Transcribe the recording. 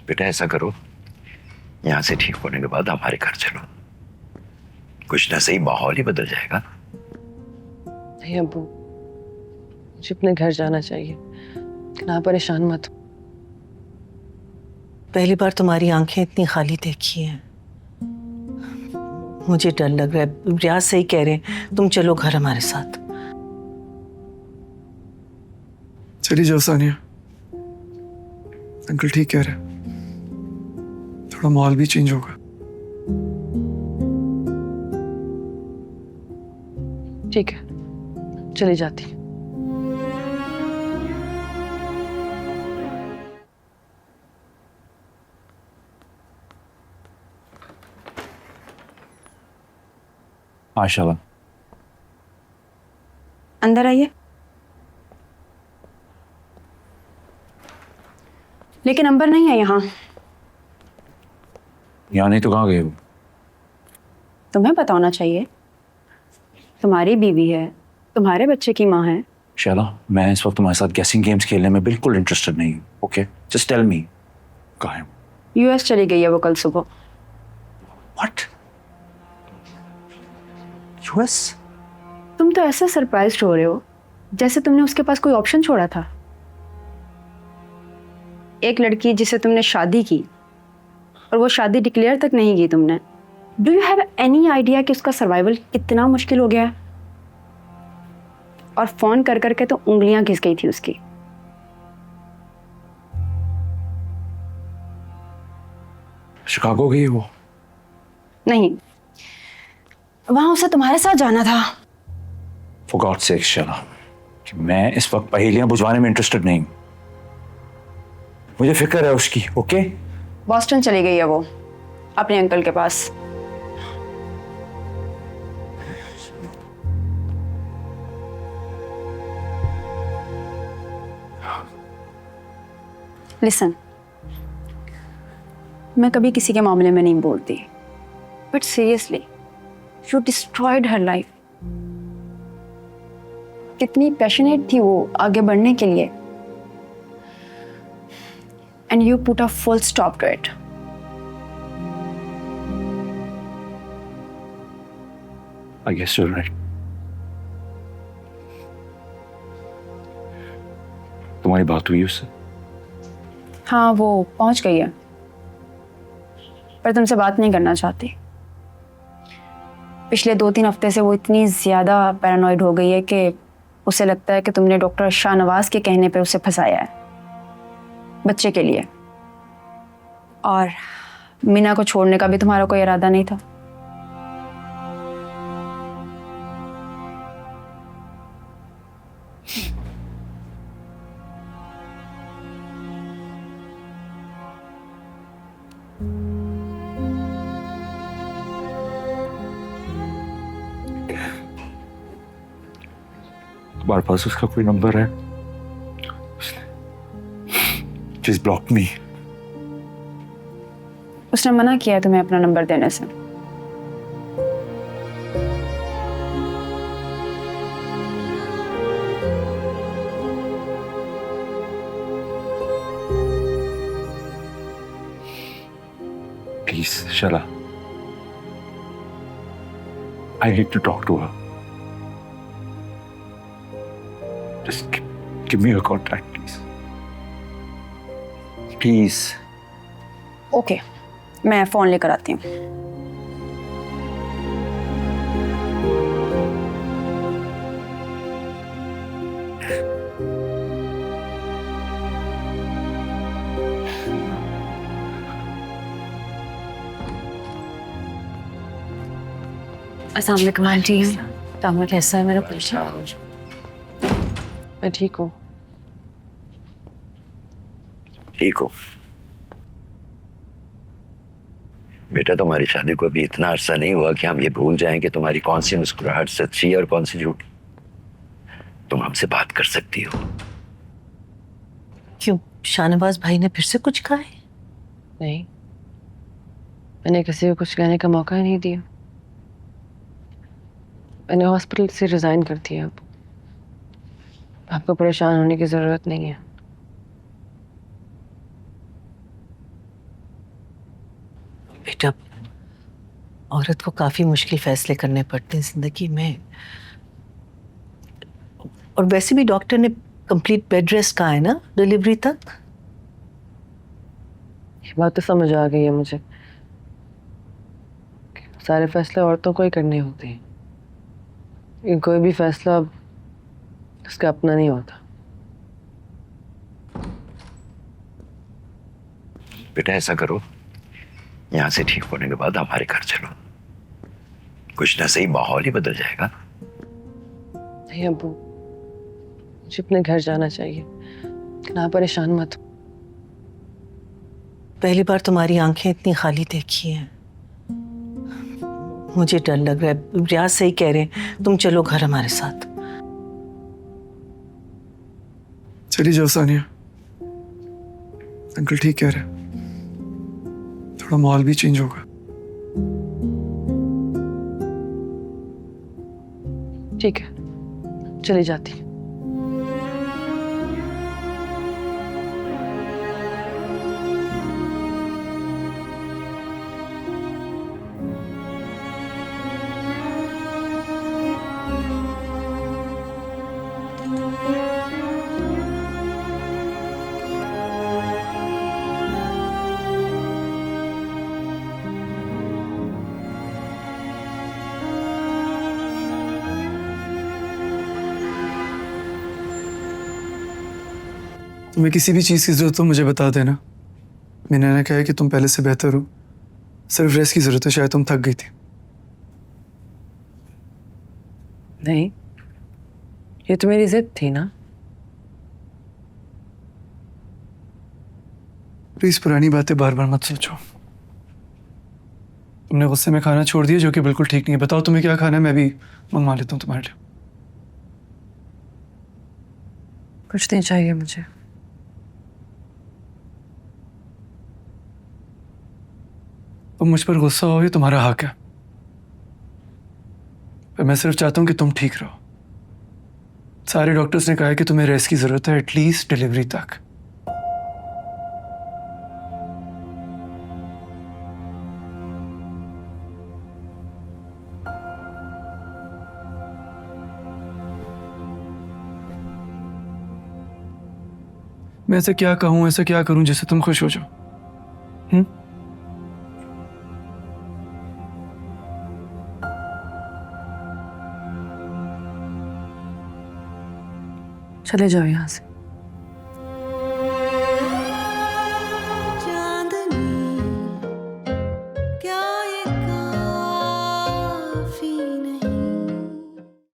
बेटा ऐसा करो, यहाँ से ठीक होने के बाद हमारे घर चलो, कुछ ना सही माहौल ही बदल जाएगा। नहीं अब्बू, मुझे अपने घर जाना चाहिए, ना परेशान मत हो। पहली बार तुम्हारी आंखें इतनी खाली देखी हैं, मुझे डर लग रहा है। रियाज सही कह रहे हैं, तुम चलो घर हमारे साथ। चली जाओ सानिया, अंकल ठीक कह रहे हैं, थोड़ा माहौल भी चेंज होगा। ठीक है, चली जाती हूँ। माशाल्लाह। अंदर आइए। लेकिन अंबर नहीं है यहाँ। यहाँ नहीं तो कहाँ गए वो? तुम्हें पता होना चाहिए, तुम्हारी बीवी है, तुम्हारे बच्चे की माँ है। शैला, मैं इस वक्त तुम्हारे साथ गेसिंग गेम्स खेलने में बिल्कुल इंटरेस्टेड नहीं हूँ। ओके, जस्ट टेल मी, कहाँ है वो? यूएस चली गई है वो कल सुबह। व्हाट? यूएस? तुम तो ऐसे सरप्राइज्ड हो रहे हो जैसे तुमने उसके पास कोई ऑप्शन छोड़ा था। एक लड़की जिसे तुमने शादी की और वो शादी डिक्लेयर तक नहीं की तुमने। Do you have any idea कि उसका सर्वाइवल कितना मुश्किल हो गया है? और फोन कर करके तो उंगलियां घिस गई थी उसकी। शिकागो गई वो? नहीं, वहां उसे तुम्हारे साथ जाना था। For God's sake, शैला, कि मैं इस वक्त पहेलियां बुझवाने में इंटरेस्टेड नहीं हूँ। मुझे फिक्र है उसकी। ओके? बॉस्टन चली गई है वो अपने अंकल के पास। लिसन, मैं कभी किसी के मामले में नहीं बोलती, but seriously you destroyed her life. कितनी पैशनेट थी वो आगे बढ़ने के लिए, and you put a full stop to it. I guess you're right. तुम्हारी बात हुई उससे? हाँ, वो पहुंच गई है, पर तुमसे बात नहीं करना चाहती। पिछले 2-3 हफ्ते से वो इतनी ज़्यादा पैरानॉइड हो गई है कि उसे लगता है कि तुमने डॉक्टर शाहनवाज के कहने पे उसे फंसाया है बच्चे के लिए, और मीना को छोड़ने का भी तुम्हारा कोई इरादा नहीं था। तुम्हारे पास उसका कोई नंबर है? She's blocked me. उसने मना किया है तुम्हें अपना नंबर देने से। Please, Shala. I need to talk to her. Just give me her contact, please. Please. Okay, मैं फोन लेकर आती हूँ। अस्सलाम वालेकुम आंटी। तामा कैसा है मेरा? पूछा। मैं ठीक हूँ। ठीक हो बेटा, तुम्हारी शादी को अभी इतना अरसा नहीं हुआ कि हम ये भूल जाएं कि तुम्हारी कौन सी मुस्कुराहट सच्ची है और कौन सी झूठी। तुम हमसे बात कर सकती हो। क्यों, शाहनवाज भाई ने फिर से कुछ कहा है? नहीं, मैंने किसी को कुछ कहने का मौका ही नहीं दिया। मैंने हॉस्पिटल से रिजाइन कर दिया। अब आपको परेशान होने की जरूरत नहीं है। बेटा, औरत को काफी मुश्किल फैसले करने पड़ते हैं जिंदगी में। और वैसे भी डॉक्टर ने कंप्लीट बेड रेस्ट कहा है ना डिलीवरी तक। ये बात तो समझ आ गई है मुझे। सारे फैसले औरतों को ही करने होते हैं, लेकिन कोई भी फैसला उसका अपना नहीं होता। बेटा ऐसा करो, यहाँ से ठीक होने के बाद हमारे घर चलो, कुछ ना सही माहौल ही बदल जाएगा। नहीं अब्बू, मुझे अपने घर जाना चाहिए, लेकिन आप परेशान मत हो। पहली बार तुम्हारी आंखें इतनी खाली देखी हैं, मुझे डर लग रहा है। रियाज सही कह रहे हैं, तुम चलो घर हमारे साथ। चली जाओ सानिया, अंकल ठीक कह रहे हैं, थोड़ा माहौल भी चेंज होगा। ठीक है, चली जाती हूँ। तुम्हें किसी भी चीज़ की ज़रूरत हो मुझे बता देना। मैंने कहा है कि तुम पहले से बेहतर हो, सिर्फ रेस्ट की ज़रूरत है, शायद तुम थक गई थी। नहीं, ये तो मेरी जिद थी ना। प्लीज पुरानी बातें बार बार मत सोचो। तुमने गुस्से में खाना छोड़ दिया, जो कि बिल्कुल ठीक नहीं है। बताओ तुम्हें क्या खाना है, मैं भी मंगवा लेता हूँ तुम्हारे लिए। कुछ नहीं चाहिए मुझे। तुम मुझ पर गुस्सा हो, ये तुम्हारा हक है, पर मैं सिर्फ चाहता हूँ कि तुम ठीक रहो। सारे डॉक्टर्स ने कहा है कि तुम्हें रेस्ट की जरूरत है, एटलीस्ट डिलीवरी तक। मैं ऐसे क्या कहूँ, ऐसा क्या करूं जिससे तुम खुश हो जाओ? चले जाओ यहाँ से।